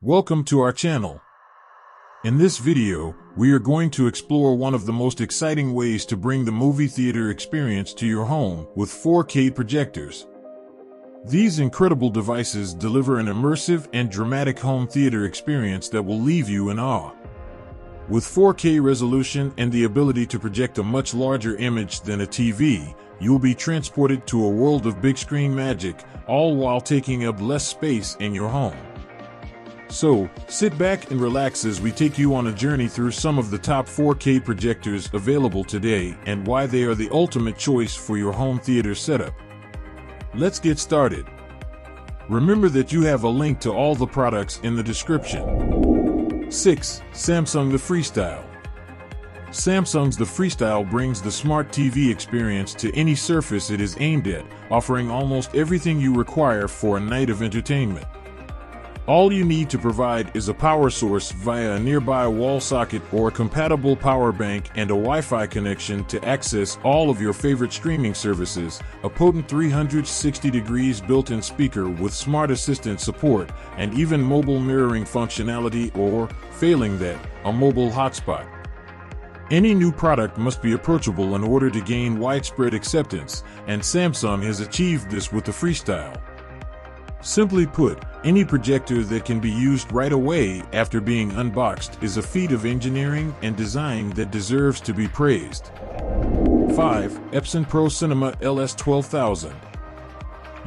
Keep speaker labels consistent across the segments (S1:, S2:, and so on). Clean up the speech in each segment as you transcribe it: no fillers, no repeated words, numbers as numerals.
S1: Welcome to our channel. In this video, we are going to explore one of the most exciting ways to bring the movie theater experience to your home with 4K projectors. These incredible devices deliver an immersive and dramatic home theater experience that will leave you in awe. With 4K resolution and the ability to project a much larger image than a TV, you'll be transported to a world of big screen magic, all while taking up less space in your home. So, sit back and relax as we take you on a journey through some of the top 4K projectors available today and why they are the ultimate choice for your home theater setup. Let's get started. Remember that you have a link to all the products in the description. 6. Samsung the Freestyle. Samsung's the Freestyle brings the smart TV experience to any surface it is aimed at, offering almost everything you require for a night of entertainment. All you need to provide is a power source via a nearby wall socket or a compatible power bank and a Wi-Fi connection to access all of your favorite streaming services, a potent 360 degrees built-in speaker with smart assistant support, and even mobile mirroring functionality or, failing that, a mobile hotspot. Any new product must be approachable in order to gain widespread acceptance, and Samsung has achieved this with the Freestyle. Simply put, any projector that can be used right away after being unboxed is a feat of engineering and design that deserves to be praised. 5. Epson Pro Cinema LS12000.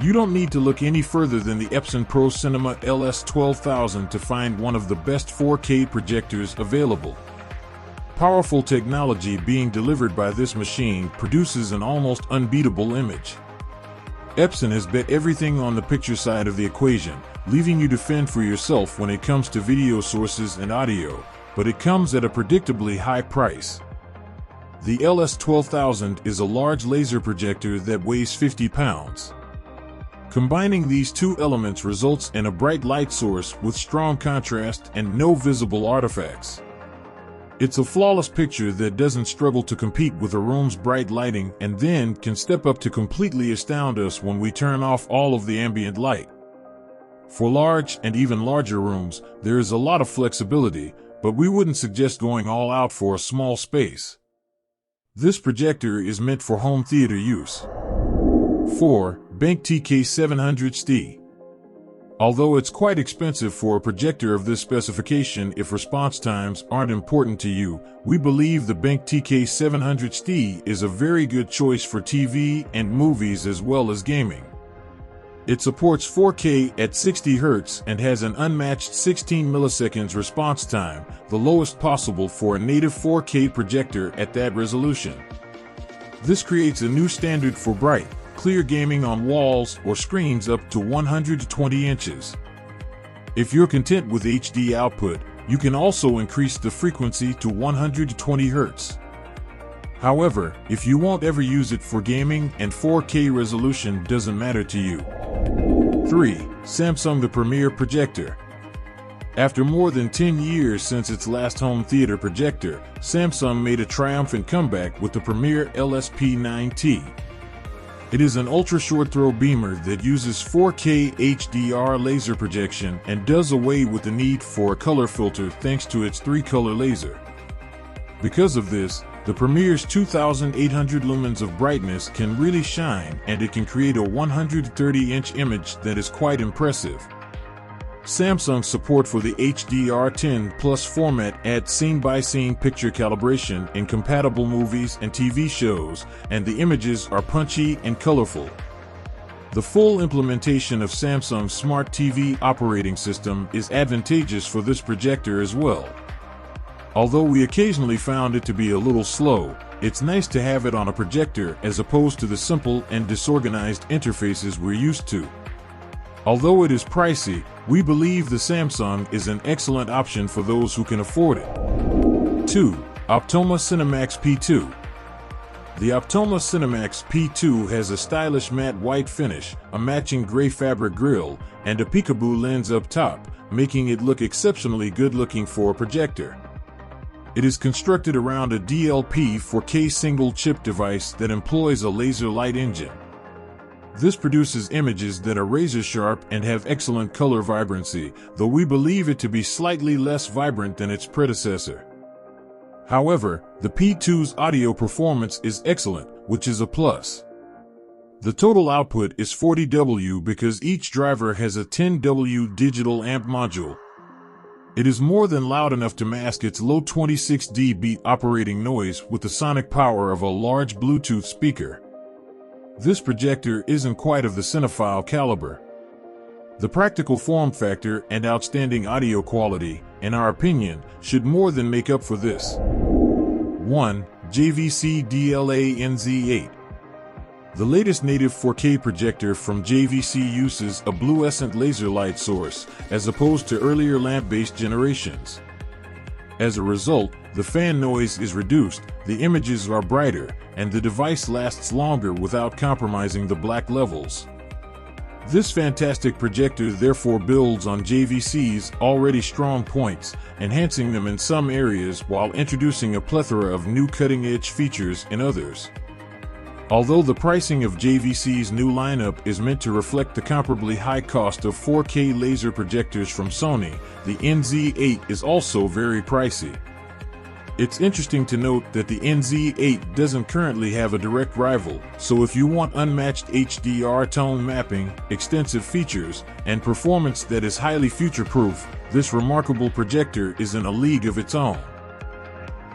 S1: You don't need to look any further than the Epson Pro Cinema LS12000 to find one of the best 4K projectors available. Powerful technology being delivered by this machine produces an almost unbeatable image. Epson has bet everything on the picture side of the equation, leaving you to fend for yourself when it comes to video sources and audio, but it comes at a predictably high price. The LS12000 is a large laser projector that weighs 50 pounds. Combining these two elements results in a bright light source with strong contrast and no visible artifacts. It's a flawless picture that doesn't struggle to compete with a room's bright lighting and then can step up to completely astound us when we turn off all of the ambient light. For large and even larger rooms, there is a lot of flexibility, but we wouldn't suggest going all out for a small space. This projector is meant for home theater use. 4. BenQ TK700STi. Although it's quite expensive for a projector of this specification if response times aren't important to you, we believe the BenQ TK700STi is a very good choice for TV and movies as well as gaming. It supports 4K at 60 Hz and has an unmatched 16 milliseconds response time, the lowest possible for a native 4K projector at that resolution. This creates a new standard for bright, clear gaming on walls or screens up to 120 inches. If you're content with HD output, you can also increase the frequency to 120 Hz. However, if you won't ever use it for gaming and 4K resolution doesn't matter to you. 3. Samsung the Premier Projector. After more than 10 years since its last home theater projector, Samsung made a triumphant comeback with the Premier LSP9T. It is an ultra-short throw beamer that uses 4K HDR laser projection and does away with the need for a color filter thanks to its 3-color laser. Because of this, the Premier's 2,800 lumens of brightness can really shine, and it can create a 130-inch image that is quite impressive. Samsung's support for the HDR10 Plus format adds scene-by-scene picture calibration in compatible movies and TV shows, and the images are punchy and colorful. The full implementation of Samsung's Smart TV operating system is advantageous for this projector as well. Although we occasionally found it to be a little slow, it's nice to have it on a projector as opposed to the simple and disorganized interfaces we're used to. Although it is pricey, we believe the Samsung is an excellent option for those who can afford it. 2. Optoma CinemaX P2. The Optoma CinemaX P2 has a stylish matte white finish, a matching gray fabric grille, and a peekaboo lens up top, making it look exceptionally good-looking for a projector. It is constructed around a DLP 4K single-chip device that employs a laser light engine. This produces images that are razor sharp and have excellent color vibrancy, though we believe it to be slightly less vibrant than its predecessor. However, the P2's audio performance is excellent, which is a plus. The total output is 40W because each driver has a 10W digital amp module. It is more than loud enough to mask its low 26 dB operating noise with the sonic power of a large Bluetooth speaker. This projector isn't quite of the cinephile caliber. The practical form factor and outstanding audio quality, in our opinion, should more than make up for this. 1. JVC DLA-NZ8. The latest native 4K projector from JVC uses a fluorescent laser light source, as opposed to earlier lamp-based generations. As a result, the fan noise is reduced, the images are brighter, and the device lasts longer without compromising the black levels. This fantastic projector therefore builds on JVC's already strong points, enhancing them in some areas while introducing a plethora of new cutting-edge features in others. Although the pricing of JVC's new lineup is meant to reflect the comparably high cost of 4K laser projectors from Sony, the NZ8 is also very pricey. It's interesting to note that the NZ8 doesn't currently have a direct rival, so if you want unmatched HDR tone mapping, extensive features, and performance that is highly future-proof, this remarkable projector is in a league of its own.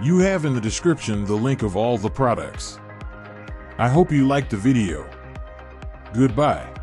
S1: You have in the description the link of all the products. I hope you liked the video. Goodbye.